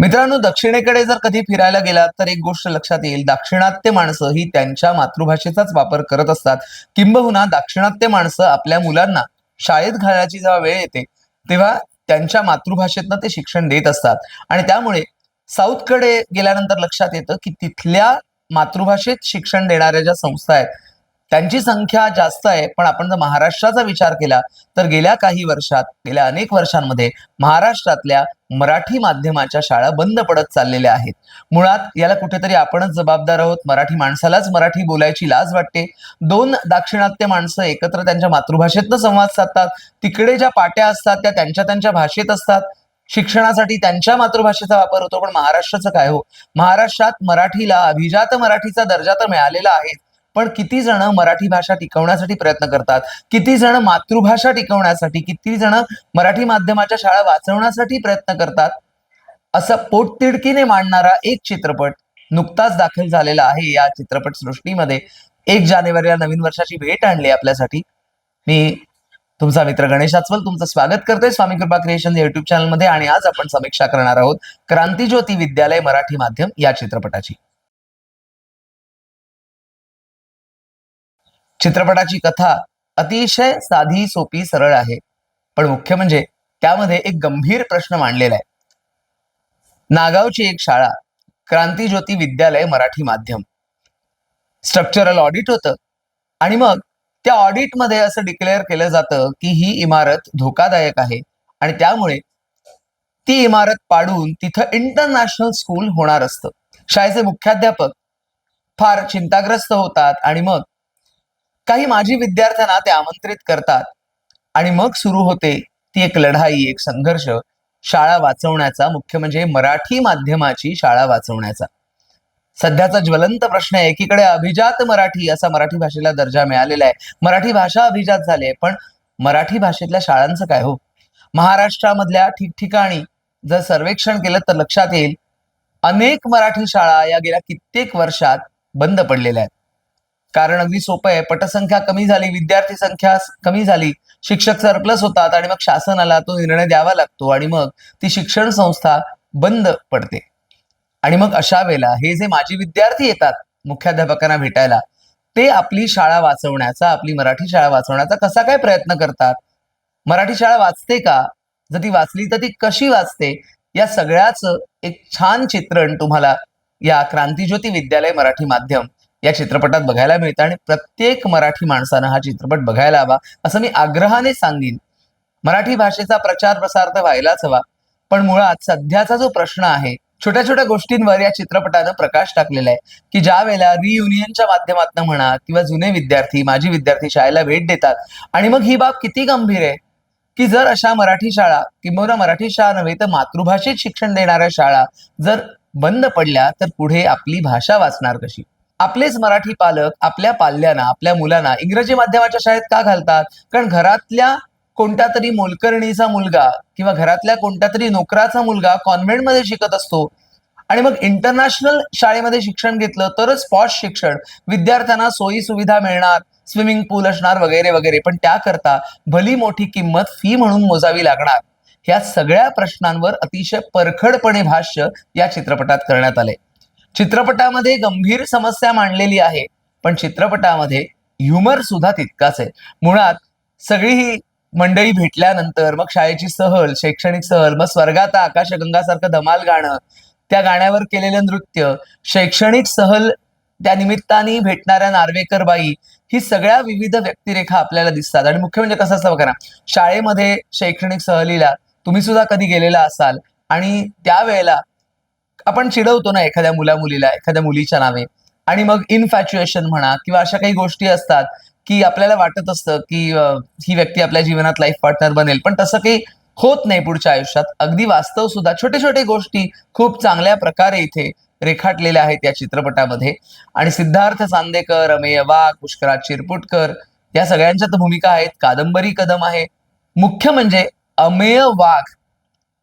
मित्रांनो, दक्षिणेकडे जर कधी फिरायला गेलात तर एक गोष्ट लक्षात येईल. दाक्षिणात्य माणसं ही त्यांच्या मातृभाषेचाच वापर करत असतात. किंबहुना दाक्षिणात्य माणसं आपल्या मुलांना शाळेत घालण्याची जेव्हा वेळ येते तेव्हा त्यांच्या मातृभाषेतनं ते शिक्षण देत असतात. आणि त्यामुळे साऊथकडे गेल्यानंतर लक्षात येतं की तिथल्या मातृभाषेत शिक्षण देणाऱ्या ज्या संस्था आहेत त्यांची संख्या जास्त आहे. पण आपण जर महाराष्ट्राचा विचार केला तर गेल्या अनेक वर्षांमध्ये महाराष्ट्रातल्या मराठी माध्यमाच्या शाळा बंद पडत चाललेल्या आहेत. मुळात याला कुठेतरी आपणच जबाबदार आहोत. मराठी माणसालाच मराठी बोलायची लाज वाटते. दोन दाक्षिणात्य माणसं एकत्र त्यांच्या मातृभाषेतनं संवाद साधतात. तिकडे ज्या पाट्या असतात त्या त्यांच्या त्यांच्या भाषेत असतात. शिक्षणासाठी त्यांच्या मातृभाषेचा वापर होतो. पण महाराष्ट्राचं काय हो? महाराष्ट्रात मराठीला अभिजात मराठीचा दर्जा तर मिळालेला आहे, पण किती जण मराठी भाषा टिकवण्यासाठी प्रयत्न करतात? किती जण मातृभाषा टिकवण्यासाठी, किती जण मराठी माध्यमाच्या शाळा वाचवण्यासाठी प्रयत्न करतात? असं पोटतिडकीने मांडणारा एक चित्रपट नुकताच दाखल झालेला आहे या चित्रपट सृष्टीमध्ये. 1 जानेवारीला नवीन वर्षाची भेट आणली आपल्यासाठी. मी तुमचा मित्र गणेश आचवल तुमचं स्वागत करतोय स्वामी कृपा क्रिएशन युट्यूब चॅनलमध्ये. आणि आज आपण समीक्षा करणार आहोत क्रांतिज्योती विद्यालय मराठी माध्यम या चित्रपटाची. चित्रपटाची कथा अतिशय साधी, सोपी, सरळ आहे. पण मुख्य म्हणजे त्यामध्ये एक गंभीर प्रश्न मांडलेला आहे. नागावची एक शाळा, क्रांतिज्योती विद्यालय मराठी माध्यम. स्ट्रक्चरल ऑडिट होतं आणि मग त्या ऑडिटमध्ये असं डिक्लेअर केलं जातं की ही इमारत धोकादायक आहे आणि त्यामुळे ती इमारत पाडून तिथं इंटरनॅशनल स्कूल होणार असतं. शाळेचे मुख्याध्यापक फार चिंताग्रस्त होतात आणि मग काही माजी विद्यार्थ्यांना ते आमंत्रित करतात आणि मग सुरू होते ती एक लढाई, एक संघर्ष शाळा वाचवण्याचा, मुख्य म्हणजे मराठी माध्यमाची शाळा वाचवण्याचा. सध्याचा ज्वलंत प्रश्न आहे. एकीकडे अभिजात मराठी असा मराठी भाषेला दर्जा मिळालेला आहे, मराठी भाषा अभिजात झाली आहे, पण मराठी भाषेतल्या शाळांचं काय हो? महाराष्ट्रामधल्या ठिकठिकाणी जर सर्वेक्षण केलं तर लक्षात येईल अनेक मराठी शाळा या गेल्या कित्येक वर्षात बंद पडलेल्या आहेत. कारण अगदी सोपं आहे. पटसंख्या कमी झाली, विद्यार्थी संख्या कमी झाली, शिक्षक सरप्लस होतात आणि मग शासनाला तो निर्णय द्यावा लागतो आणि मग ती शिक्षण संस्था बंद पडते. आणि मग अशा वेळेला हे जे माजी विद्यार्थी येतात मुख्याध्यापकांना भेटायला, ते आपली शाळा वाचवण्याचा, आपली मराठी शाळा वाचवण्याचा कसा काय प्रयत्न करतात? मराठी शाळा वाचते का? जर ती वाचली तर ती कशी वाचते? या सगळ्याचं एक छान चित्रण तुम्हाला या क्रांतिज्योती विद्यालय मराठी माध्यम या चित्रपटात बघायला मिळतं. आणि प्रत्येक मराठी माणसानं हा चित्रपट बघायला हवा असं मी आग्रहाने सांगेन. मराठी भाषेचा प्रचार प्रसार तर व्हायलाच हवा, पण मुळात सध्याचा जो प्रश्न आहे, छोट्या छोट्या गोष्टींवर या चित्रपटानं प्रकाश टाकलेला आहे की ज्या वेळेला रियुनियनच्या माध्यमातून म्हणा किंवा जुने विद्यार्थी, माजी विद्यार्थी शाळेला भेट देतात आणि मग ही बाब किती गंभीर आहे की जर अशा मराठी शाळा किंवा मराठी शाळा नव्हे तर मातृभाषेत शिक्षण देणाऱ्या शाळा जर बंद पडल्या तर पुढे आपली भाषा वाचणार कशी? आपलेच मराठी पालक आपल्या पाल्यांना, आपल्या मुलांना इंग्रजी माध्यमाच्या शाळेत का घालतात? कारण घरातल्या कोणत्या तरी मोलकरणीचा मुलगा किंवा घरातल्या कोणत्या तरी नोकराचा मुलगा कॉन्व्हेंटमध्ये शिकत असतो आणि मग इंटरनॅशनल शाळेमध्ये शिक्षण घेतलं तरच पॉश शिक्षण, विद्यार्थ्यांना सोयी सुविधा मिळणार, स्विमिंग पूल असणार वगैरे वगैरे, पण त्याकरता भली मोठी किंमत फी म्हणून मोजावी लागणार. ह्या सगळ्या प्रश्नांवर अतिशय परखडपणे भाष्य या चित्रपटात करण्यात आले. चित्रपटामध्ये गंभीर समस्या मांडलेली आहे, पण चित्रपटामध्ये ह्युमर सुद्धा तितकाच आहे. मुळात सगळी ही मंडळी भेटल्यानंतर मग शाळेची सहल, शैक्षणिक सहल, मग स्वर्गात आकाशगंगासारखं धमाल गाणं, त्या गाण्यावर केलेलं नृत्य, शैक्षणिक सहल, त्या निमित्ताने भेटणाऱ्या नार्वेकरबाई, ही सगळ्या विविध व्यक्तिरेखा आपल्याला दिसतात. आणि मुख्य म्हणजे कसं असतं बघा ना, शाळेमध्ये शैक्षणिक सहलीला तुम्ही सुद्धा कधी गेलेला असाल आणि त्यावेळेला आपण चिडवतो ना एखाद्या मुलीला, एखाद्या मुलीच्या नावे, आणि मग इनफॅच्युएशन म्हणा किंवा अशा काही गोष्टी असतात की आपल्याला वाटत असतं की ही व्यक्ती आपल्या जीवनात लाईफ पार्टनर बनेल, पण तसं काही होत नाही पुढच्या आयुष्यात. अगदी वास्तव सुद्धा छोटे छोटे गोष्टी खूप चांगल्या प्रकारे इथे रेखाटलेल्या आहेत या चित्रपटामध्ये. आणि सिद्धार्थ चांदेकर, अमेय वाघ, पुष्कराज चिरपुटकर या सगळ्यांच्या तर भूमिका आहेत. कादंबरी कदम आहे. मुख्य म्हणजे अमेय वाघ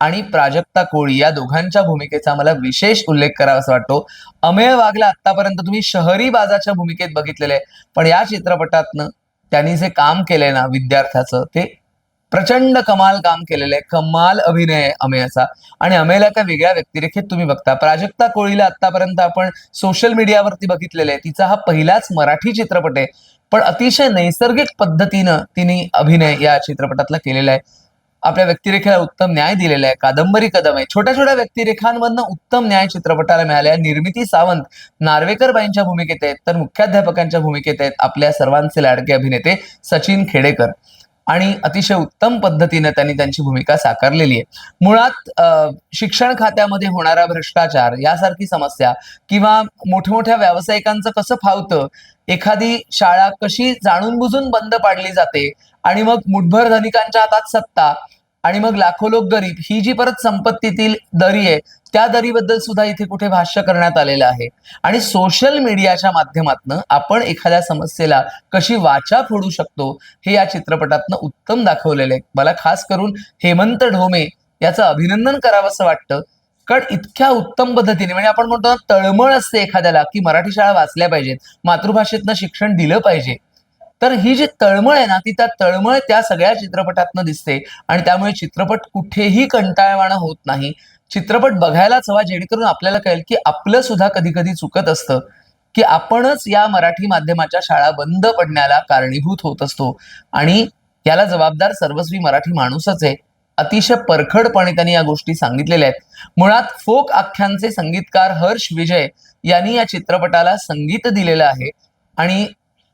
आणि प्राजक्ता कोळी या दोघांच्या भूमिकेचा मला विशेष उल्लेख करावासा वाटतो. अमेय वाघला आतापर्यंत तुम्ही शहरी बाजाच्या भूमिकेत बघितलेलं आहे, पण या चित्रपटातनं त्यांनी जे काम केलंय ना विद्यार्थ्याचं, ते प्रचंड कमाल काम केलेलं आहे, कमाल अभिनय आहे अमेयाचा. आणि अमेयला एका वेगळ्या व्यक्तिरेखेत तुम्ही बघता. प्राजक्ता कोळीला आतापर्यंत आपण सोशल मीडियावरती बघितलेलं आहे. तिचा हा पहिलाच मराठी चित्रपट आहे, पण अतिशय नैसर्गिक पद्धतीनं तिने अभिनय या चित्रपटातला केलेला आहे. आपल्या व्यक्तिरेखेला उत्तम न्याय दिलेला आहे. कादंबरी कदम आहे. छोट्या छोट्या व्यक्तिरेखांमधनं उत्तम न्याय चित्रपटाला मिळाला आहे. निर्मिती सावंत नार्वेकरबाईंच्या भूमिकेत आहेत, तर मुख्याध्यापकांच्या भूमिकेत आहेत आपल्या सर्वांचे लाडके अभिनेते सचिन खेडेकर. आणि अतिशय उत्तम पद्धतीने त्यांनी त्यांची भूमिका साकारलेली आहे. मुळात शिक्षण खात्यामध्ये होणारा भ्रष्टाचार यासारखी समस्या किंवा मोठमोठ्या व्यावसायिकांचं कसं फावतं, एखादी शाळा कशी जाणून बुजून बंद पाडली जाते आणि मग मुठभर धनिकांच्या हातात सत्ता आणि मग लाखो लोक गरीब, ही जी परत संपत्तीतील दरी आहे त्या दरीबद्दल सुद्धा इथे कुठे भाष्य करण्यात आलेलं आहे. आणि सोशल मीडियाच्या माध्यमातून आपण एखाद्या समस्येला कशी वाचा फोडू शकतो हे या चित्रपटातनं उत्तम दाखवलेलं आहे. मला खास करून हेमंत ढोमे याचं अभिनंदन करावं असं वाटतं, कारण इतक्या उत्तम पद्धतीने, म्हणजे आपण म्हणतो ना, तळमळ असते एखाद्याला की मराठी शाळा वाचल्या पाहिजेत, मातृभाषेतनं शिक्षण दिलं पाहिजे. तर ही जी तळमळ आहे ना, ती त्या तळमळ त्या सगळ्या चित्रपटातनं दिसते. आणि त्यामुळे चित्रपट कुठेही कंटाळवाणा होत नाही. चित्रपट बघायलाच हवा, जेणेकरून आपल्याला कळेल की आपलं सुद्धा कधी कधी चुकत असतं, की आपणच या मराठी माध्यमाच्या शाळा बंद पडण्याला कारणीभूत होत असतो. आणि याला जबाबदार सर्वस्वी मराठी माणूसच आहे. अतिशय परखडपणे त्यांनी या गोष्टी सांगितलेल्या आहेत. मुळात फोक आख्यांचे संगीतकार हर्ष विजय यांनी या चित्रपटाला संगीत दिलेलं आहे. आणि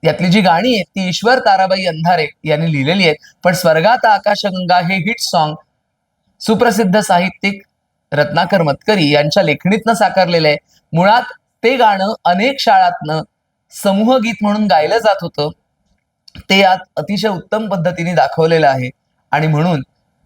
यातली जी गाणी आहेत ती ईश्वर ताराबाई अंधारे यांनी लिहिलेली आहेत. पण स्वर्गात आकाशगंगा हे हिट सॉन्ग सुप्रसिद्ध साहित्यिक रत्नाकर मतकरी यांच्या लेखणीतनं साकारलेलं आहे. मुळात ते गाणं अनेक शाळातनं समूह गीत म्हणून गायलं जात होतं, ते यात अतिशय उत्तम पद्धतीने दाखवलेलं आहे. आणि म्हणून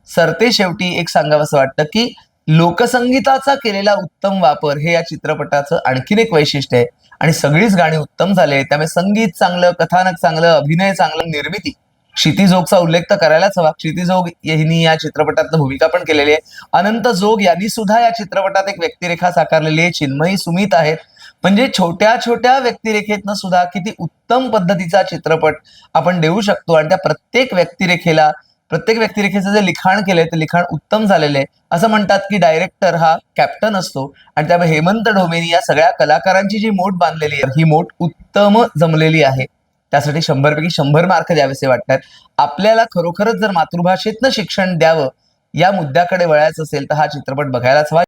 सरते शेवटी एक सांगावंसं वाटतं की लोकसंगीताचा केलेला उत्तम वापर हे या चित्रपटाचं आणखीन एक वैशिष्ट्य आहे. आणि सगळीच गाणी उत्तम झाले, त्यामुळे संगीत चांगलं, कथानक चांगलं, अभिनय चांगलं, निर्मिती. क्षिती जोगचा उल्लेख तर करायलाच हवा. क्षिती जोग यांनी या चित्रपटात भूमिका पण केलेली आहे. अनंत जोग यांनी सुद्धा या चित्रपटात एक व्यक्तिरेखा साकारलेली आहे. चिन्मयी सुमित आहेत. म्हणजे छोट्या छोट्या व्यक्तिरेखेतनं सुद्धा किती उत्तम पद्धतीचा चित्रपट आपण देऊ शकतो. आणि त्या प्रत्येक व्यक्तिरेखेचं जे लिखाण केलंय ते लिखाण उत्तम झालेलं आहे. असं म्हणतात की डायरेक्टर हा कॅप्टन असतो, आणि त्यामुळे हेमंत ढोमेनी या सगळ्या कलाकारांची जी मोठ बांधलेली आहे ही मोठ उत्तम जमलेली आहे. त्यासाठी 100 पैकी 100 मार्क द्यावेसे वाटतात. आपल्याला खरोखरच जर मातृभाषेतनं शिक्षण द्यावं या मुद्द्याकडे वळायचं असेल तर हा चित्रपट बघायलाच हवा.